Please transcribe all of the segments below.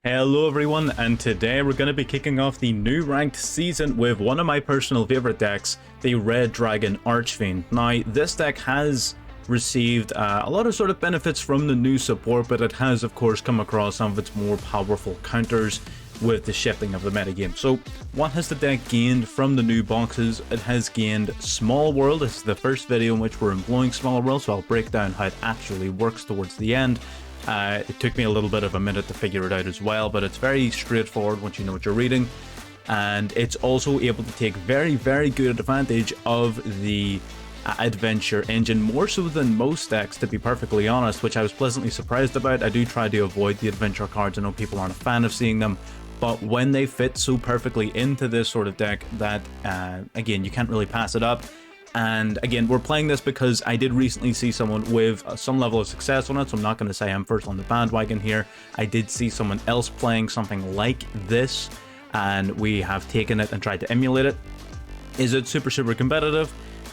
Hello everyone, and today we're going to be kicking off the new ranked season with one of my personal favorite decks, the Red Dragon Archfiend. Now, this deck has received a lot of sort of benefits from the new support, but it has of course come across some of its more powerful counters with the shifting of the metagame. So what has the deck gained from the new boxes? It has gained Small World. This is the first video in which we're employing Small World, so I'll break down how it actually works towards the end. It took me a little bit of a minute to figure it out as well, but it's very straightforward once you know what you're reading. And it's also able to take very good advantage of the adventure engine, more so than most decks, to be perfectly honest, which I was pleasantly surprised about. I do try to avoid the adventure cards. I know people aren't a fan of seeing them, but when they fit so perfectly into this sort of deck that, again, you can't really pass it up. And again, we're playing this because I did recently see someone with some level of success on it, so I'm not going to say I'm first on the bandwagon here. I did see someone else playing something like this, and we have taken it and tried to emulate it. Is it super competitive?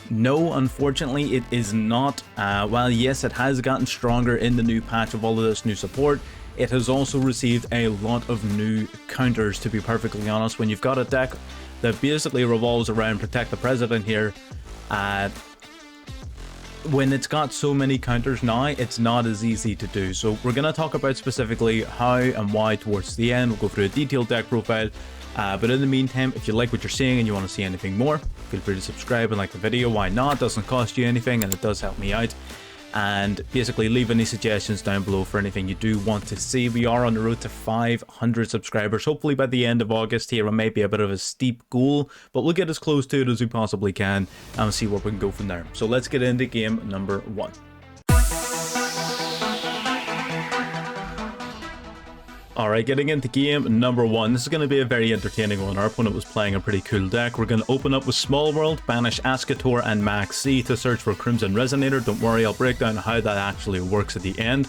No, unfortunately it is not. While yes, it has gotten stronger in the new patch of all of this new support, it has also received a lot of new counters, to be perfectly honest. When you've got a deck that basically revolves around Protect the President here, when it's got so many counters now, it's not as easy to do. So we're going to talk about specifically how and why towards the end. We'll go through a detailed deck profile, but in the meantime, if you like what you're seeing and you want to see anything more, feel free to subscribe and like the video. Why not? It doesn't cost you anything and it does help me out. And basically leave any suggestions down below for anything you do want to see. We are on the road to 500 subscribers, hopefully by the end of August here. It may be a bit of a steep goal, but we'll get as close to it as we possibly can and see where we can go from there. So let's get into game number 1. Alright, getting into game number 1. This is going to be a very entertaining one. Our opponent was playing a pretty cool deck. We're going to open up with Small World, banish Ascator and Max C to search for Crimson Resonator. Don't worry, I'll break down how that actually works at the end.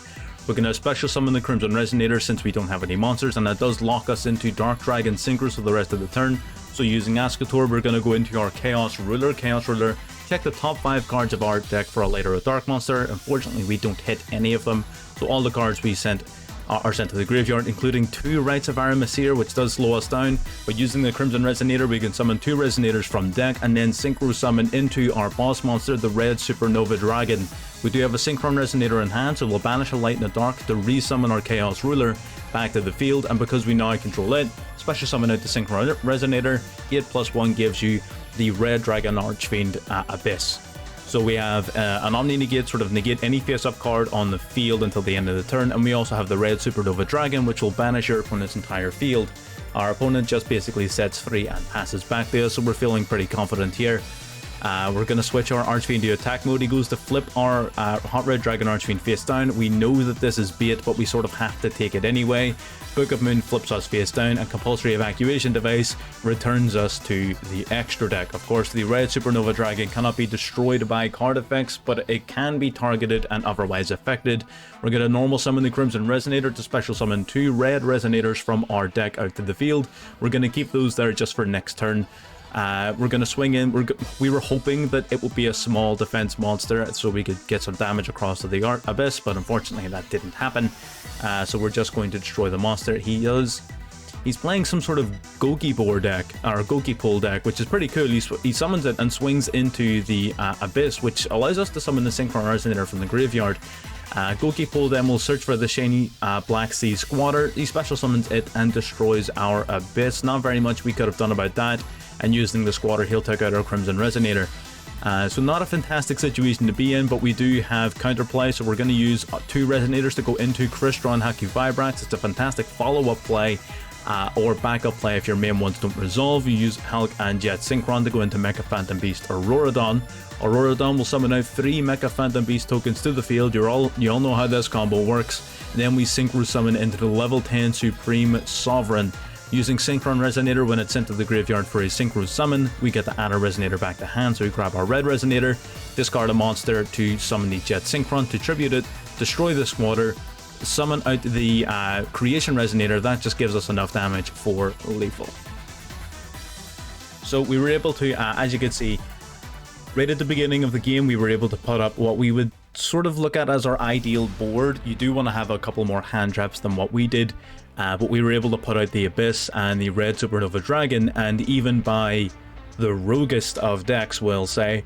We're going to special summon the Crimson Resonator since we don't have any monsters, and that does lock us into Dark Dragon Synchros for the rest of the turn. So using Ascator, we're going to go into our Chaos Ruler. Check the top 5 cards of our deck for a light or a dark monster. Unfortunately, we don't hit any of them, so all the cards we are sent to the graveyard, including 2 Rites of Aramesir, which does slow us down. But using the Crimson Resonator, we can summon 2 Resonators from deck and then Synchro Summon into our boss monster, the Red Supernova Dragon. We do have a Synchron Resonator in hand, so we'll banish a light and a dark to resummon our Chaos Ruler back to the field, and because we now control it, special summon out the Synchron Resonator. 8+1 gives you the Red Dragon Archfiend Abyss. So we have an Omni Negate, sort of negate any face-up card on the field until the end of the turn, and we also have the Red Supernova Dragon, which will banish your opponent's entire field. Our opponent just basically sets free and passes back to us, so we're feeling pretty confident here. We're going to switch our Archfiend to attack mode. He goes to flip our Hot Red Dragon Archfiend face down. We know that this is bait, but we sort of have to take it anyway. Book of Moon flips us face down, and Compulsory Evacuation Device returns us to the extra deck. Of course, the Red Supernova Dragon cannot be destroyed by card effects, but it can be targeted and otherwise affected. We're going to normal summon the Crimson Resonator to special summon 2 Red Resonators from our deck out to the field. We're going to keep those there just for next turn. We're going to swing in. We were hoping that it would be a small defense monster so we could get some damage across to the Abyss, but unfortunately that didn't happen. So we're just going to destroy the monster. He's playing some sort of Gokipole deck, or Gokipole deck, which is pretty cool. He summons it and swings into the Abyss, which allows us to summon the Synchron Resonator from the graveyard. Gokipole then will search for the shiny Black Sea Squatter. He special summons it and destroys our Abyss. Not very much we could have done about that, and using the Squatter, he'll take out our Crimson Resonator. So not a fantastic situation to be in, but we do have counterplay, so we're going to use 2 Resonators to go into Crystron Haku Vibrax. It's a fantastic follow-up play, or backup play if your main ones don't resolve. You use Hulk and Jet Synchron to go into Mecha Phantom Beast Auroradon. Auroradon will summon out 3 Mecha Phantom Beast tokens to the field. You all know how this combo works. And then we Synchro Summon into the level 10 Supreme Sovereign. Using Synchron Resonator, when it's sent to the graveyard for a Synchro Summon, we get to add a Resonator back to hand, so we grab our Red Resonator, discard a monster to summon the Jet Synchron to tribute it, destroy the Squatter, summon out the Creation Resonator. That just gives us enough damage for lethal. So we were able to, as you can see, right at the beginning of the game, we were able to put up what we would sort of look at as our ideal board. You do want to have a couple more hand traps than what we did. but we were able to put out the Abyss and the Red Supernova Dragon, and even by the roguest of decks, we'll say,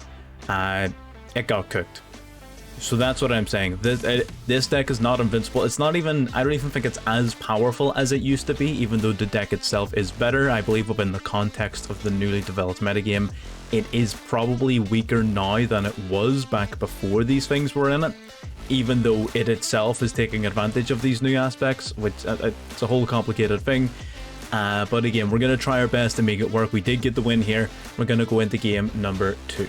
it got cooked. So that's what I'm saying. This deck is not invincible. It's not even, I don't even think it's as powerful as it used to be, even though the deck itself is better. I believe within the context of the newly developed metagame, it is probably weaker now than it was back before these things were in it, even though it itself is taking advantage of these new aspects, which it's a whole complicated thing. But again, we're going to try our best to make it work. We did get the win here. We're going to go into game number 2.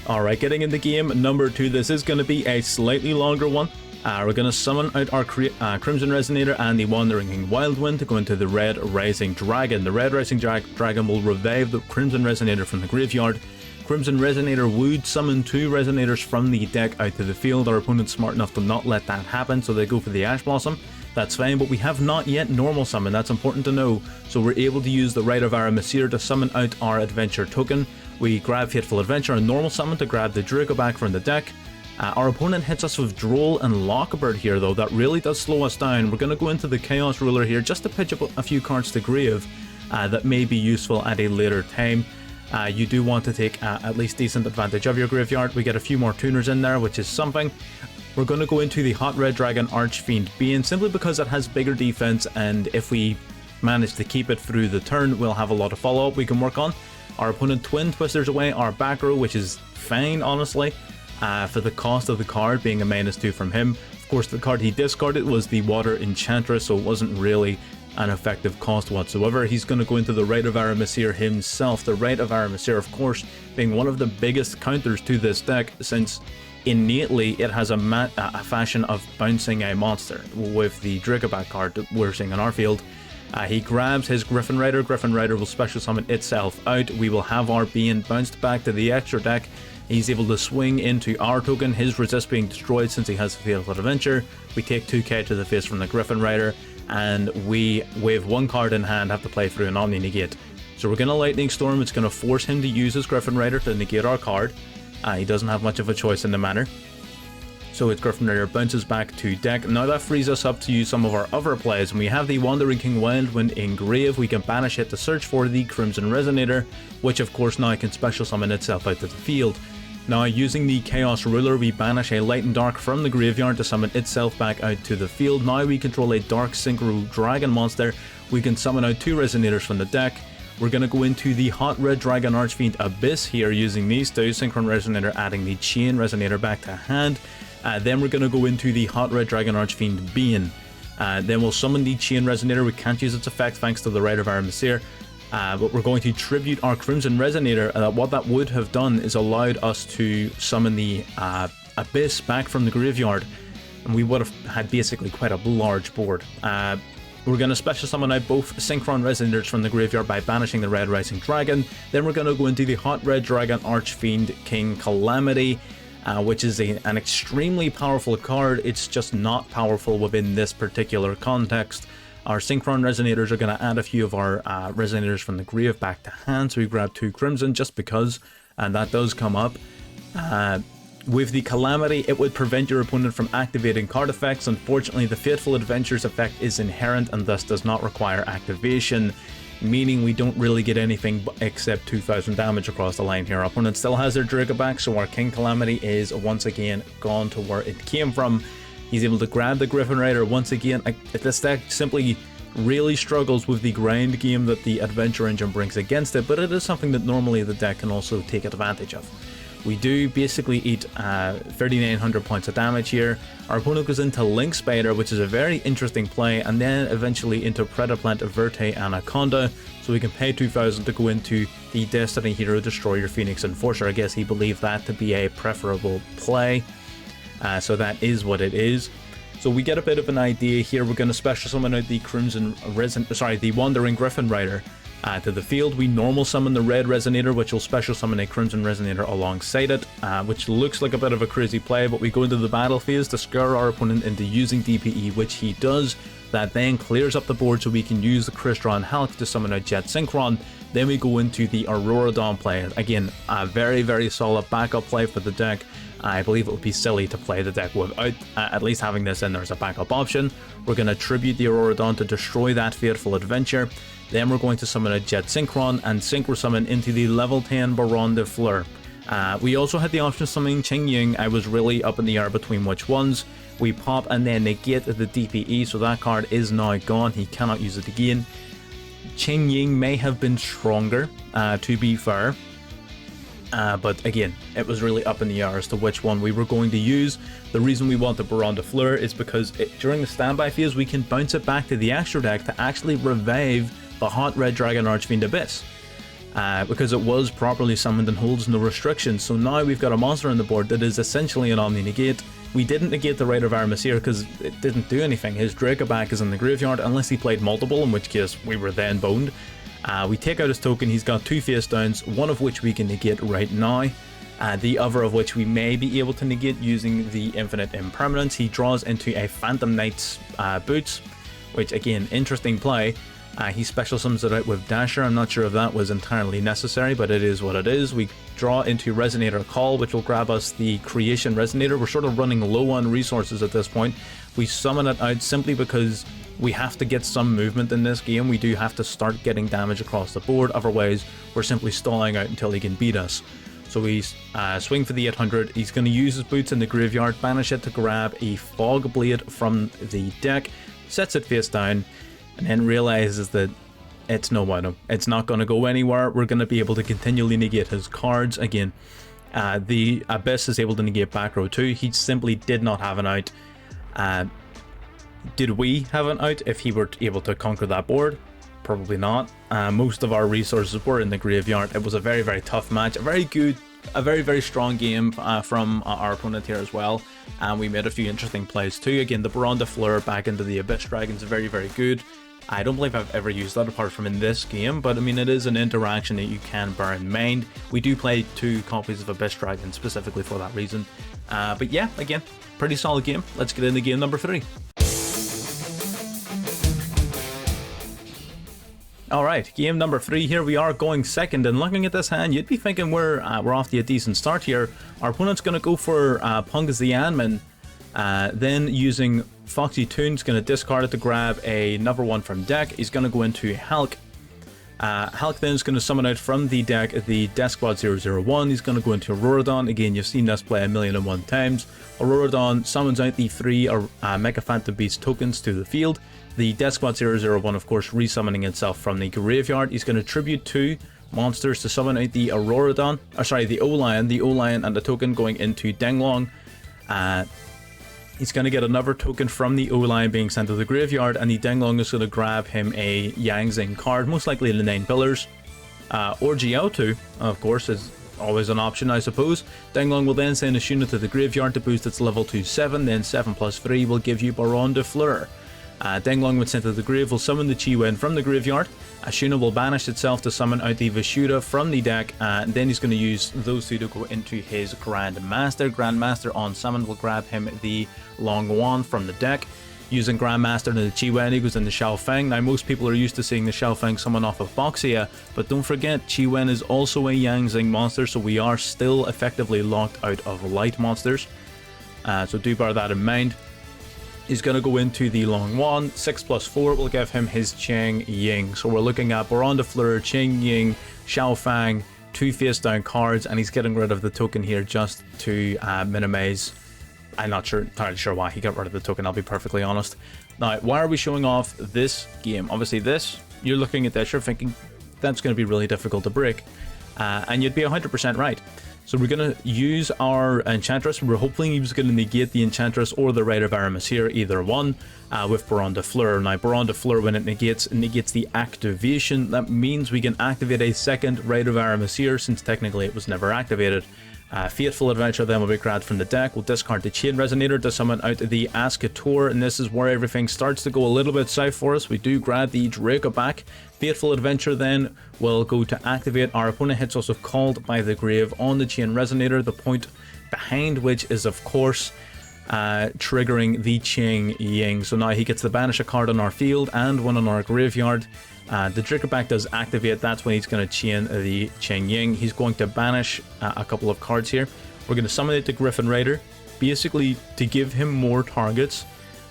Alright, getting into game number 2, this is going to be a slightly longer one. We're going to summon out our Crimson Resonator and the Wandering King Wildwind to go into the Red Rising Dragon. The Red Rising Dragon will revive the Crimson Resonator from the graveyard. Crimson Resonator would summon 2 Resonators from the deck out to the field. Our opponent's smart enough to not let that happen, so they go for the Ash Blossom. That's fine, but we have not yet normal summon, that's important to know. So we're able to use the Rite of Aramasir to summon out our adventure token. We grab Fateful Adventure and normal summon to grab the Draco back from the deck. Our opponent hits us with Droll and Lockbird here though, that really does slow us down. We're going to go into the Chaos Ruler here just to pitch up a few cards to grave that may be useful at a later time. You do want to take at least decent advantage of your graveyard. We get a few more tuners in there, which is something. We're going to go into the Hot Red Dragon Archfiend Bane simply because it has bigger defense, and if we manage to keep it through the turn, we'll have a lot of follow-up we can work on. Our opponent Twin Twisters away our back row, which is fine, honestly, for the cost of the card being a -2 from him. Of course, the card he discarded was the Water Enchantress, so it wasn't really an effective cost whatsoever. He's going to go into the Rite of Aramasir himself. The Rite of Aramasir, of course, being one of the biggest counters to this deck, since innately it has a fashion of bouncing a monster with the Dracoback card that we're seeing on our field. He grabs his Griffin Rider. Griffin Rider will special summon itself out. We will have our Bane bounced back to the extra deck. He's able to swing into our token, his resist being destroyed since he has a Fateful Adventure. We take 2k to the face from the Griffin Rider, and we, with 1 card in hand, have to play through an Omni Negate. So we're going to Lightning Storm. It's going to force him to use his Griffin Rider to negate our card. He doesn't have much of a choice in the manner. So his Griffin Rider bounces back to deck. Now that frees us up to use some of our other plays. When we have the Wandering King Wildwind in grave, we can banish it to search for the Crimson Resonator, which of course now can special summon itself out to the field. Now using the Chaos Ruler, we banish a Light and Dark from the graveyard to summon itself back out to the field. Now we control a Dark Synchro Dragon monster. We can summon out 2 Resonators from the deck. We're going to go into the Hot Red Dragon Archfiend Abyss here using these 2, Synchron Resonator adding the Chain Resonator back to hand. Then we're going to go into the Hot Red Dragon Archfiend Bane. Then we'll summon the Chain Resonator. We can't use its effect thanks to the Rite of Aramasir. But we're going to tribute our Crimson Resonator. What that would have done is allowed us to summon the Abyss back from the graveyard, and we would have had basically quite a large board. We're going to special summon out both Synchron Resonators from the graveyard by banishing the Red Rising Dragon. Then we're going to go into the Hot Red Dragon Archfiend King Calamity, which is an extremely powerful card. It's just not powerful within this particular context. Our Synchron Resonators are going to add a few of our Resonators from the grave back to hand, so we grab 2 Crimson just because, and that does come up. With the Calamity, it would prevent your opponent from activating card effects. Unfortunately, the Fateful Adventures effect is inherent and thus does not require activation, meaning we don't really get anything except 2000 damage across the line here. Our opponent still has their Draco back, so our King Calamity is once again gone to where it came from. He's able to grab the Griffin Rider once again. This deck simply really struggles with the grind game that the Adventure Engine brings against it, but it is something that normally the deck can also take advantage of. We do basically eat 3,900 points of damage here. Our opponent goes into Link Spider, which is a very interesting play, and then eventually into Predaplant, Verte, Anaconda, so we can pay 2,000 to go into the Destiny Hero Destroyer Phoenix Enforcer. I guess he believed that to be a preferable play, so that is what it is. So we get a bit of an idea here. We're going to special summon out the the Wandering Griffin Rider to the field. We normal summon the Red Resonator, which will special summon a Crimson Resonator alongside it, which looks like a bit of a crazy play, but we go into the battle phase to scare our opponent into using DPE, which he does. That then clears up the board so we can use the Crystal and Hulk to summon out Jet Synchron. Then we go into the Auroradon play. Again, a very, very solid backup play for the deck. I believe it would be silly to play the deck without at least having this in there as a backup option. We're going to tribute the Auroradon to destroy that Fateful Adventure. Then we're going to summon a Jet Synchron and Synchro Summon into the level 10 Baron de Fleur. We also had the option of summoning Qing Ying. I was really up in the air between which ones. We pop and then negate the DPE, so that card is now gone. He cannot use it again. Qing Ying may have been stronger, to be fair. But again, it was really up in the air as to which one we were going to use. The reason we want the Baron de Fleur is because during the standby phase, we can bounce it back to the extra deck to actually revive the Hot Red Dragon Archfiend Abyss. Because it was properly summoned and holds no restrictions. So now we've got a monster on the board that is essentially an Omni-Negate. We didn't negate the Rite of Aramis because it didn't do anything. His Dracoback is in the graveyard unless he played multiple, in which case we were then boned. We take out his token. He's got 2 face downs, one of which we can negate right now. The other of which we may be able to negate using the Infinite Impermanence. He draws into a Phantom Knight's Boots, which again, interesting play. He special summons it out with Dasher. I'm not sure if that was entirely necessary, but it is what it is. We draw into Resonator Call, which will grab us the Creation Resonator. We're sort of running low on resources at this point. We summon it out simply because we have to get some movement in this game. We do have to start getting damage across the board, otherwise we're simply stalling out until he can beat us. So we swing for the 800. He's going to use his boots in the graveyard, banish it to grab a Fog Blade from the deck, sets it face down, and then realizes that it's no bueno. It's not going to go anywhere. We're going to be able to continually negate his cards. Again, the Abyss is able to negate back row too. He simply did not have an out. Did we have an out if he were able to conquer that board? Probably not. Most of our resources were in the graveyard. It was a very, very tough match. A very good, a very, very strong game from our opponent here as well. And we made a few interesting plays too. Again, the Baron de Fleur back into the Abyss Dragon is very, very good. I don't believe I've ever used that apart from in this game, but I mean, it is an interaction that you can bear in mind. We do play 2 copies of Abyss Dragon specifically for that reason. But yeah, again, pretty solid game. Let's get into game number 3. Alright, game number 3, here we are going second, and looking at this hand, you'd be thinking we're off to a decent start here. Our opponent's going to go for Pungus the Anman, then using Foxy Toon's going to discard it to grab another one from deck. He's going to go into Hulk. Hulk then is going to summon out from the deck the Death Squad 001. He's going to go into Auroradon. Again, you've seen this play 1,000,001 times. Auroradon summons out the 3 Mega Phantom Beast tokens to the field. The Death Squad 001, of course, resummoning itself from the graveyard. He's going to tribute 2 monsters to summon out the Auroradon, the O-Lion and the token going into Denglong. He's going to get another token from the O-Lion being sent to the graveyard, and the Denglong is going to grab him a Yangzing card, most likely the 9 Pillars. Or Jiao, of course, is always an option, I suppose. Denglong will then send Ashuna to the graveyard to boost its level to 7, then 7 plus 3 will give you Baron de Fleur. Denglong when sent to the grave will summon the Chi-Wen from the graveyard. Ashuna will banish itself to summon out the Vishuda from the deck, and then he's going to use those 2 to go into his Grandmaster. Grandmaster on summon will grab him the Long Wand from the deck. Using Grandmaster and the Chi-Wen, he goes into Xiaofeng. Now, most people are used to seeing the Xiaofeng summon off of Boxia, but don't forget, Chi-Wen is also a Yangzing monster, so we are still effectively locked out of light monsters. So do bear that in mind. He's going to go into the Long Wand. 6 plus 4 will give him his Qing Ying. So we're looking at Baron de Fleur, Qing Ying, Xiaofeng, 2 face down cards, and he's getting rid of the token here just to minimize. I'm not entirely sure why he got rid of the token, I'll be perfectly honest. Now, why are we showing off this game? Obviously this, you're looking at this, you're thinking that's going to be really difficult to break. And you'd be 100% right. So we're going to use our Enchantress. We're hoping he's going to negate the Enchantress or the Rite of Aramis here, either one, with Baron de Fleur. Now, Baron de Fleur, when it negates the activation. That means we can activate a second Rite of Aramis here, since technically it was never activated. Fateful Adventure then will be grabbed from the deck. We'll discard the Chain Resonator to summon out the Ascator, and this is where everything starts to go a little bit south for us. We do grab the Dracoback. Fateful Adventure then will go to activate. Our opponent hits us with Called by the Grave on the Chain Resonator, the point behind which is, of course, triggering the Ching Ying. So now he gets to banish a card on our field and one on our graveyard. The trigger back does activate. That's when he's going to chain the Ching Ying. He's going to banish a couple of cards here. We're going to summon it to Griffin Rider, basically to give him more targets.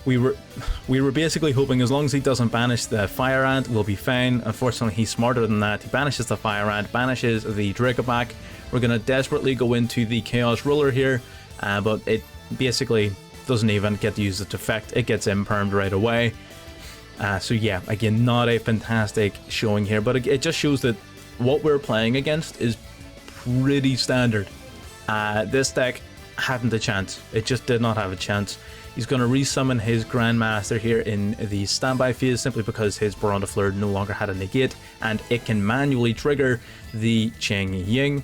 We were basically hoping as long as he doesn't banish the Fire Ant, we'll be fine. Unfortunately, he's smarter than that. He banishes the Fire Ant, banishes the Dracoback. We're going to desperately go into the Chaos Ruler here, but it basically doesn't even get to use its effect. It gets impermed right away. So yeah, again, not a fantastic showing here, but it just shows that what we're playing against is pretty standard. This deck hadn't a chance. It just did not have a chance. He's going to resummon his Grandmaster here in the standby phase simply because his Baron de Fleur no longer had a negate, and it can manually trigger the Ching Ying.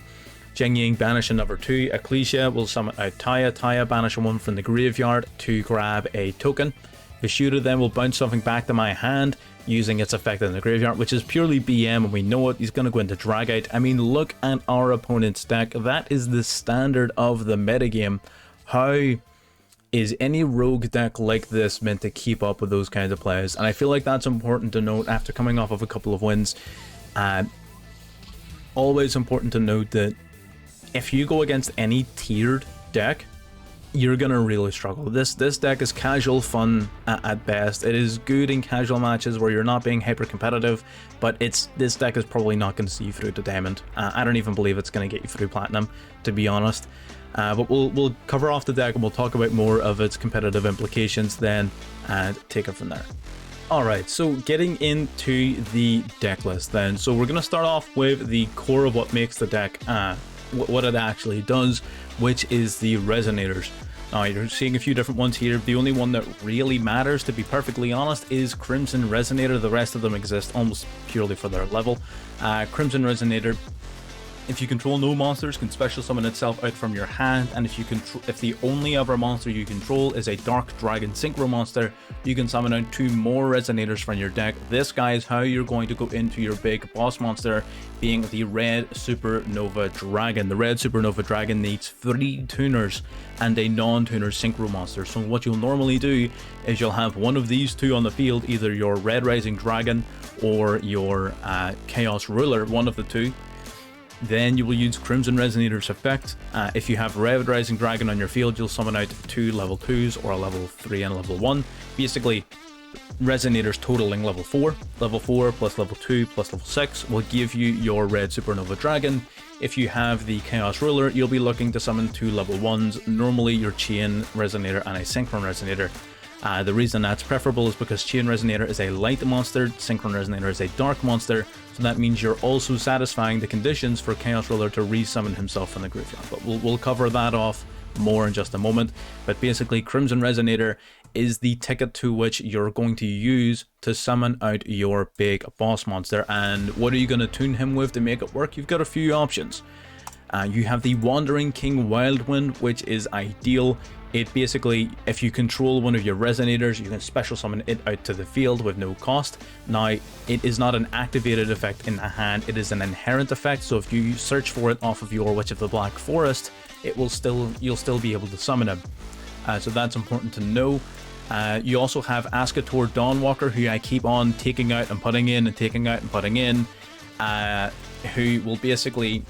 Ching Ying banish a number 2. Ecclesia will summon out Taya. Taya banish one from the graveyard to grab a token. Vishuda then will bounce something back to my hand using its effect in the graveyard, which is purely BM, and we know it. He's going to go into Dragite. I mean, look at our opponent's deck. That is the standard of the metagame. How is any rogue deck like this meant to keep up with those kinds of players? And I feel like that's important to note after coming off of a couple of wins. Always important to note that if you go against any tiered deck, you're gonna really struggle. This deck is casual fun at best. It is good in casual matches where you're not being hyper competitive, but this deck is probably not going to see you through to Diamond. I don't even believe it's going to get you through Platinum, to be honest. But we'll cover off the deck and we'll talk about more of its competitive implications then and take it from there. Alright, so getting into the deck list then. So we're going to start off with the core of what makes the deck, what it actually does, which is the Resonators. Now, you're seeing a few different ones here. The only one that really matters, to be perfectly honest, is Crimson Resonator. The rest of them exist almost purely for their level. Crimson Resonator, if you control no monsters, can special summon itself out from your hand, and if the only other monster you control is a Dark Dragon Synchro monster, you can summon out 2 more Resonators from your deck. This, guy, is how you're going to go into your big boss monster, being the Red Supernova Dragon. The Red Supernova Dragon needs 3 tuners and a non-tuner Synchro monster. So what you'll normally do is you'll have one of these 2 on the field, either your Red Rising Dragon or your Chaos Ruler, one of the 2. Then you will use Crimson Resonator's effect. If you have Red Rising Dragon on your field, you'll summon out 2 level 2s or a level 3 and a level 1. Basically, Resonators totaling level 4. Level 4 plus level 2 plus level 6 will give you your Red Supernova Dragon. If you have the Chaos Ruler, you'll be looking to summon 2 level 1s, normally your Chain Resonator and a Synchron Resonator. The reason that's preferable is because Chain Resonator is a light monster, Synchron Resonator is a dark monster, so that means you're also satisfying the conditions for Chaos Ruler to resummon himself from the graveyard. But we'll cover that off more in just a moment. But basically, Crimson Resonator is the ticket to which you're going to use to summon out your big boss monster. And what are you going to tune him with to make it work? You've got a few options. You have the Wandering King Wildwind, which is ideal. It basically, if you control one of your Resonators, you can special summon it out to the field with no cost. Now, it is not an activated effect in the hand, it is an inherent effect, so if you search for it off of your Witch of the Black Forest, you'll still be able to summon him. So that's important to know. You also have Ascator Dawnwalker, who I keep on taking out and putting in and taking out and putting in, who will basically,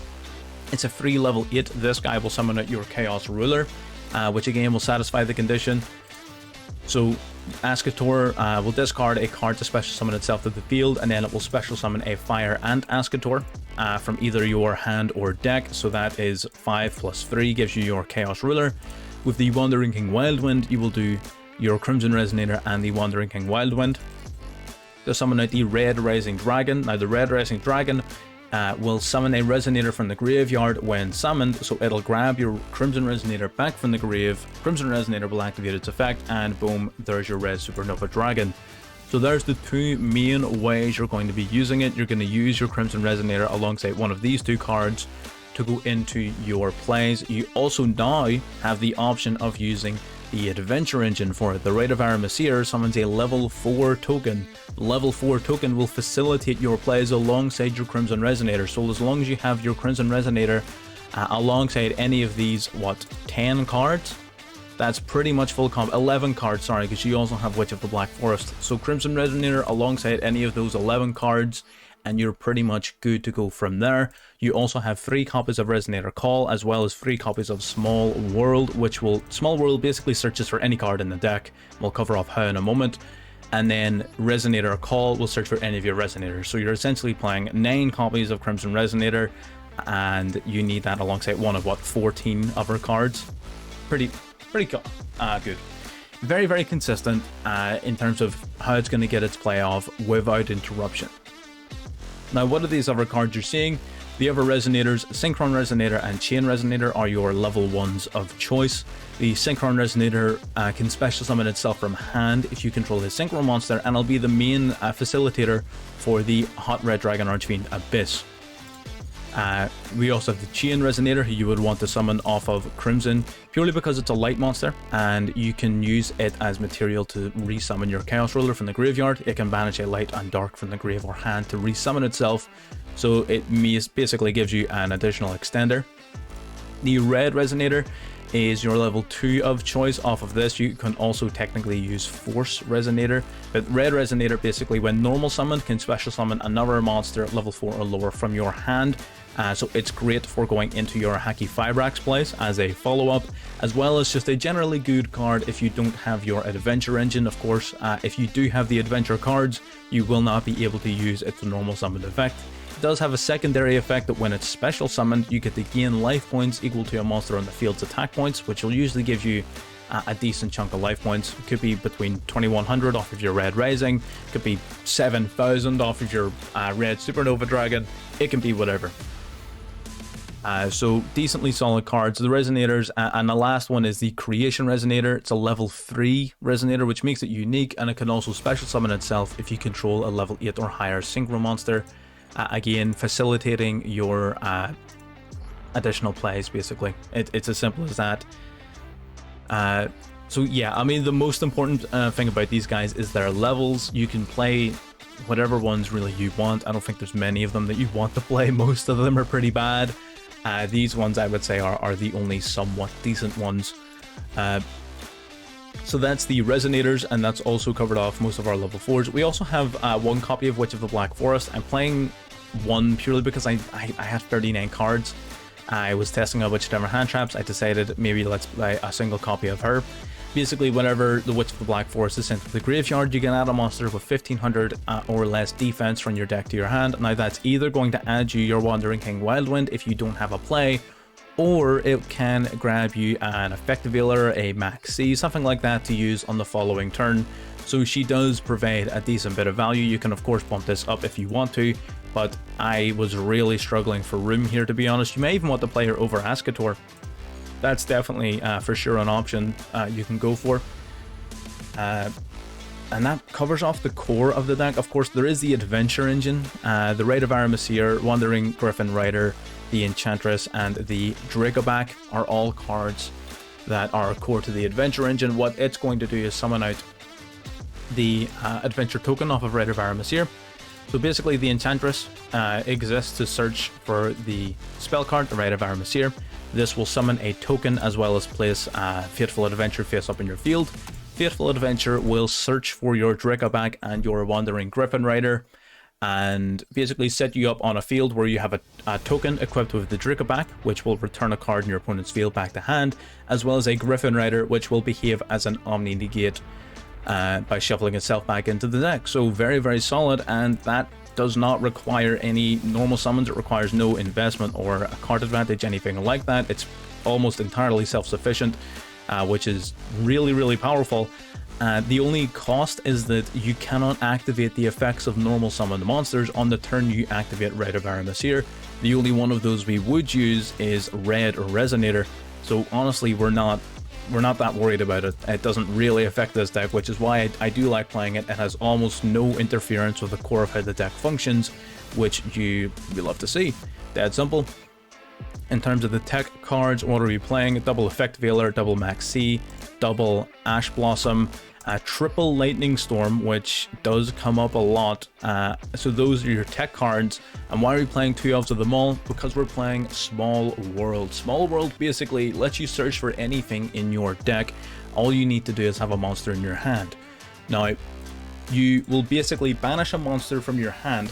it's a free level 8. This guy will summon out your Chaos Ruler, which again will satisfy the condition. So Ascator will discard a card to special summon itself to the field, and then it will special summon a Fire Ant Ascator from either your hand or deck. So that is 5 plus 3 gives you your Chaos Ruler. With the Wandering King Wildwind, you will do your Crimson Resonator and the Wandering King Wildwind. They'll summon out the Red Rising Dragon. Now the Red Rising Dragon will summon a Resonator from the graveyard when summoned, so it'll grab your Crimson Resonator back from the grave. Crimson Resonator will activate its effect, and boom, there's your Red Supernova Dragon. So there's the 2 main ways you're going to be using it. You're going to use your Crimson Resonator alongside one of these 2 cards to go into your plays. You also now have the option of using the Adventure Engine for it. The Rite of Aramasir summons a level 4 token. The level 4 token will facilitate your plays alongside your Crimson Resonator. So as long as you have your Crimson Resonator alongside any of these, 10 cards? That's pretty much full comp. 11 cards, sorry, because you also have Witch of the Black Forest. So Crimson Resonator alongside any of those 11 cards, and you're pretty much good to go from there. You also have 3 copies of Resonator Call, as well as 3 copies of Small World, which will... Small World basically searches for any card in the deck. We'll cover off how in a moment. And then Resonator Call will search for any of your Resonators. So you're essentially playing 9 copies of Crimson Resonator, and you need that alongside one of, what, 14 other cards? Pretty good. Very, very consistent in terms of how it's going to get its play off without interruption. Now, what are these other cards you're seeing? The other Resonators, Synchron Resonator and Chain Resonator, are your level 1s of choice. The Synchron Resonator can special summon itself from hand if you control his Synchro monster, and it'll be the main facilitator for the Hot Red Dragon Archfiend Abyss. We also have the Chain Resonator, who you would want to summon off of Crimson, purely because it's a light monster, and you can use it as material to resummon your Chaos Ruler from the graveyard. It can banish a light and dark from the grave or hand to resummon itself, so it basically gives you an additional extender. The Red Resonator is your level 2 of choice. Off of this, you can also technically use Force Resonator, but Red Resonator basically, when normal summoned, can special summon another monster level 4 or lower from your hand. So it's great for going into your Haki Fibrax place as a follow-up, as well as just a generally good card if you don't have your Adventure Engine. Of course, if you do have the Adventure cards, you will not be able to use its normal summoned effect. It does have a secondary effect that when it's special summoned, you get to gain life points equal to a monster on the field's attack points, which will usually give you a decent chunk of life points. It could be between 2100 off of your Red Rising, it could be 7000 off of your Red Supernova Dragon, it can be whatever. So decently solid cards. The Resonators, and the last one is the Creation Resonator. It's a level 3 Resonator, which makes it unique, and it can also special summon itself if you control a level 8 or higher Synchro monster. Again, facilitating your additional plays, basically. It's as simple as that. So yeah, I mean, the most important thing about these guys is their levels. You can play whatever ones really you want. I don't think there's many of them that you want to play. Most of them are pretty bad. These ones, I would say, are the only somewhat decent ones. So that's the Resonators, and that's also covered off most of our level 4s. We also have 1 copy of Witch of the Black Forest. I'm playing one purely because I had 39 cards. I was testing out which different hand traps. I decided maybe let's play a single copy of her. Basically, whenever the Witch of the Black Forest is sent to the graveyard, you can add a monster with 1500 or less defense from your deck to your hand. Now, that's either going to add you your Wandering King Wildwind if you don't have a play, or it can grab you an Effective Healer, a Max C, something like that to use on the following turn. So she does provide a decent bit of value. You can, of course, bump this up if you want to, but I was really struggling for room here, to be honest. You may even want to play her over Ascator. That's definitely for sure an option you can go for. And that covers off the core of the deck. Of course, there is the Adventure Engine, the Rite of Aramasir, Wandering Griffin Rider, the Enchantress, and the Dracoback are all cards that are core to the Adventure Engine. What it's going to do is summon out the Adventure token off of Rite of Aramasir. So basically, the Enchantress exists to search for the spell card, the Rite of Aramasir. This will summon a token as well as place Fateful Adventure face up in your field. Fateful Adventure will search for your Dracoback and your Wandering Griffin Rider, and basically set you up on a field where you have a token equipped with the Dracoback, which will return a card in your opponent's field back to hand, as well as a Griffin Rider, which will behave as an Omni Negate by shuffling itself back into the deck. So very, very solid, and that does not require any normal summons. It requires no investment or a card advantage, anything like that. It's almost entirely self-sufficient, which is really, really powerful. The only cost is that you cannot activate the effects of normal summoned monsters on the turn you activate Rite of Aramasir. The only one of those we would use is Red or Resonator. So honestly, we're not that worried about it. It doesn't really affect this deck, which is why I do like playing it. It has almost no interference with the core of how the deck functions, which you love to see. Dead simple. In terms of the tech cards, what are we playing? Double Effective Healer, double Max C, double Ash Blossom, triple Lightning Storm, which does come up a lot. So those are your tech cards. And why are we playing 2 elves of them all? Because we're playing Small World. Small World basically lets you search for anything in your deck. All you need to do is have a monster in your hand. Now, you will basically banish a monster from your hand.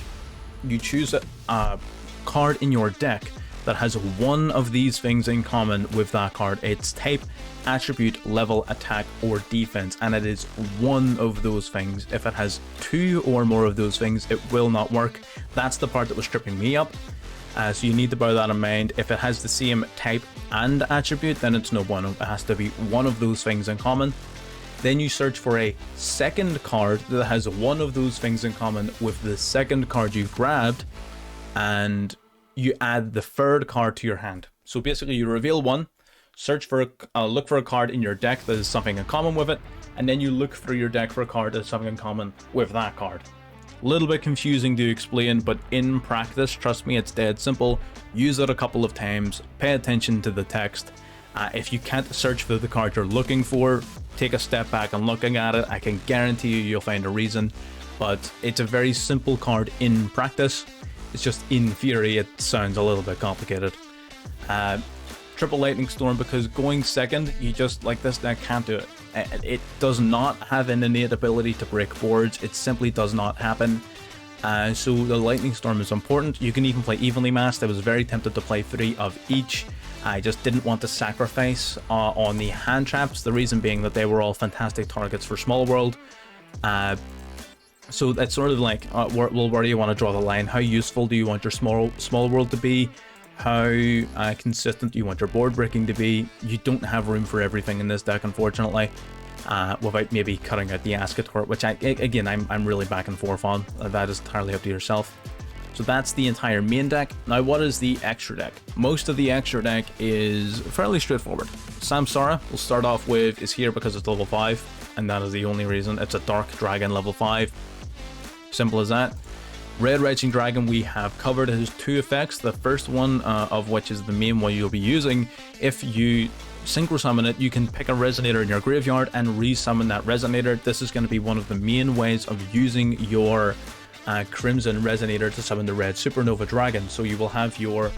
You choose a card in your deck that has one of these things in common with that card. Its type, attribute, level, attack, or defense, and it is one of those things. If it has 2 or more of those things, it will not work. That's the part that was tripping me up. So you need to bear that in mind. If it has the same type and attribute, then it's no bueno. It has to be one of those things in common. Then you search for a second card that has one of those things in common with the second card you've grabbed, and you add the third card to your hand. So basically you reveal one, search for look for a card in your deck that is something in common with it, and then you look through your deck for a card that's something in common with that card. A little bit confusing to explain, but in practice, trust me, it's dead simple. Use it a couple of times, pay attention to the text. If you can't search for the card you're looking for, take a step back and looking at it. I can guarantee you'll find a reason, but it's a very simple card in practice. It's just in theory, it sounds a little bit complicated. Triple Lightning Storm, because going second, you just, like, this deck can't do it. It does not have an innate ability to break boards. It simply does not happen. So the Lightning Storm is important. You can even play evenly massed. I was very tempted to play 3 of each. I just didn't want to sacrifice on the hand traps, the reason being that they were all fantastic targets for Small World. So that's sort of like, well, where do you want to draw the line? How useful do you want your small world to be? How consistent do you want your board breaking to be? You don't have room for everything in this deck, unfortunately, without maybe cutting out the Ascator, which I'm really back and forth on. That is entirely up to yourself. So that's the entire main deck. Now, what is the extra deck? Most of the extra deck is fairly straightforward. Samsara, we'll start off with, is here because it's level 5, and that is the only reason. It's a Dark Dragon level 5. Simple as that. Red Rising Dragon we have covered. It has 2 effects. The first one of which is the main one you'll be using. If you synchro summon it, you can pick a resonator in your graveyard and resummon that resonator. This is going to be one of the main ways of using your Crimson Resonator to summon the Red Supernova Dragon. So you will have your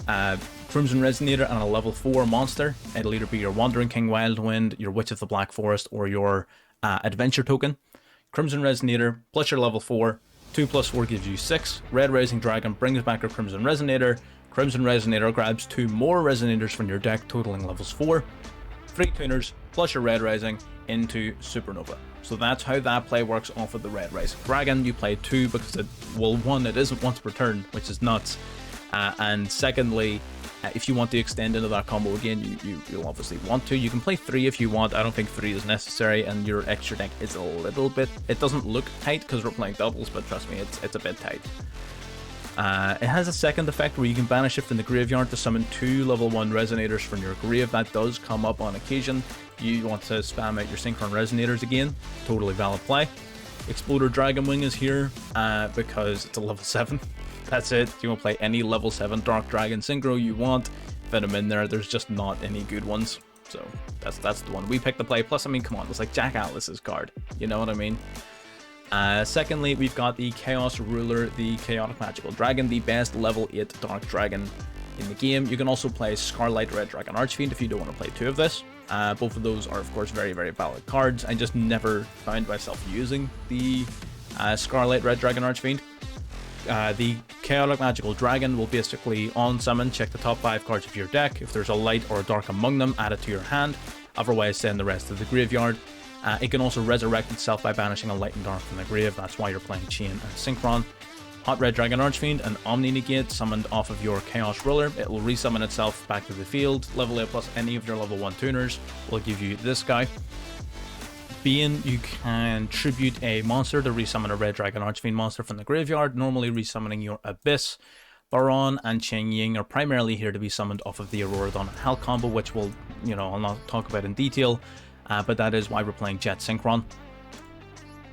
Crimson Resonator and a level 4 monster. It'll either be your Wandering King Wildwind, your Witch of the Black Forest, or your Adventure token. Crimson Resonator plus your level 4. 2 plus 4 gives you 6. Red Rising Dragon brings back your Crimson Resonator. Crimson Resonator grabs 2 more Resonators from your deck, totaling levels 4. 3 tuners plus your Red Rising into Supernova. So that's how that play works off of the Red Rising Dragon. You play 2 because it, well, 1, it isn't once per turn, which is nuts. And secondly, if you want to extend into that combo again, you'll obviously want to. You can play 3 if you want. I don't think 3 is necessary, and your extra deck is a little bit... It doesn't look tight because we're playing doubles, but trust me, it's a bit tight. It has a second effect where you can banish it from the graveyard to summon 2 level 1 Resonators from your grave. That does come up on occasion. You want to spam out your Synchron Resonators again. Totally valid play. Exploder Dragonwing is here because it's a level 7. That's it. You want to play any level 7 Dark Dragon Synchro you want, fit them in there. There's just not any good ones. So that's the one we picked to play. Plus, I mean, come on, it's like Jack Atlas's card. You know what I mean? Secondly, we've got the Chaos Ruler, the Chaotic Magical Dragon, the best level 8 Dark Dragon in the game. You can also play Scarlet Red Dragon Archfiend if you don't want to play 2 of this. Both of those are, of course, very, very valid cards. I just never found myself using the Scarlet Red Dragon Archfiend. The Chaotic Magical Dragon will basically on summon, check the top 5 cards of your deck. If there's a light or a dark among them, add it to your hand. Otherwise, send the rest to the graveyard. It can also resurrect itself by banishing a light and dark from the grave. That's why you're playing Chain and Synchron. Hot Red Dragon Archfiend, an Omni Negate summoned off of your Chaos Ruler. It will resummon itself back to the field. Level 8 plus any of your level 1 tuners will give you this guy. Bane, you can tribute a monster to resummon a Red Dragon Archfiend monster from the graveyard, normally resummoning your Abyss. Baron and Cheng Ying are primarily here to be summoned off of the Aurora Dawn and Hell combo, which will, I'll not talk about in detail, but that is why we're playing Jet Synchron.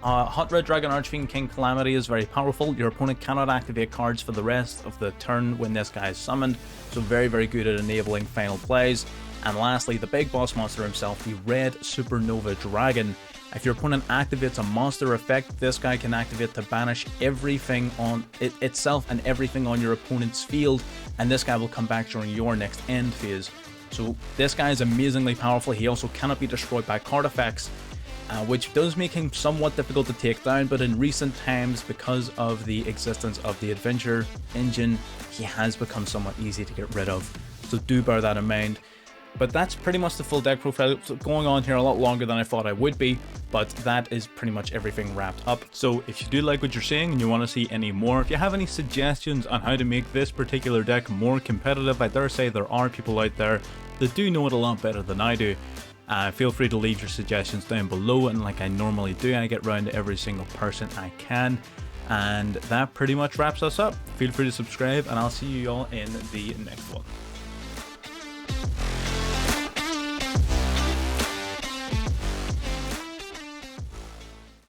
Hot Red Dragon Archfiend King Calamity is very powerful. Your opponent cannot activate cards for the rest of the turn when this guy is summoned, so very, very good at enabling final plays. And lastly, the big boss monster himself, the Red Supernova Dragon. If your opponent activates a monster effect, this guy can activate to banish everything on itself and everything on your opponent's field, and this guy will come back during your next end phase. So this guy is amazingly powerful. He also cannot be destroyed by card effects, which does make him somewhat difficult to take down, but in recent times, because of the existence of the adventure engine, he has become somewhat easy to get rid of. So do bear that in mind. But that's pretty much the full deck profile. It's going on here a lot longer than I thought I would be, but that is pretty much everything wrapped up. So if you do like what you're seeing and you want to see any more, if you have any suggestions on how to make this particular deck more competitive, I dare say there are people out there that do know it a lot better than I do. Feel free to leave your suggestions down below, and like I normally do, I get round to every single person I can. And that pretty much wraps us up. Feel free to subscribe, and I'll see you all in the next one.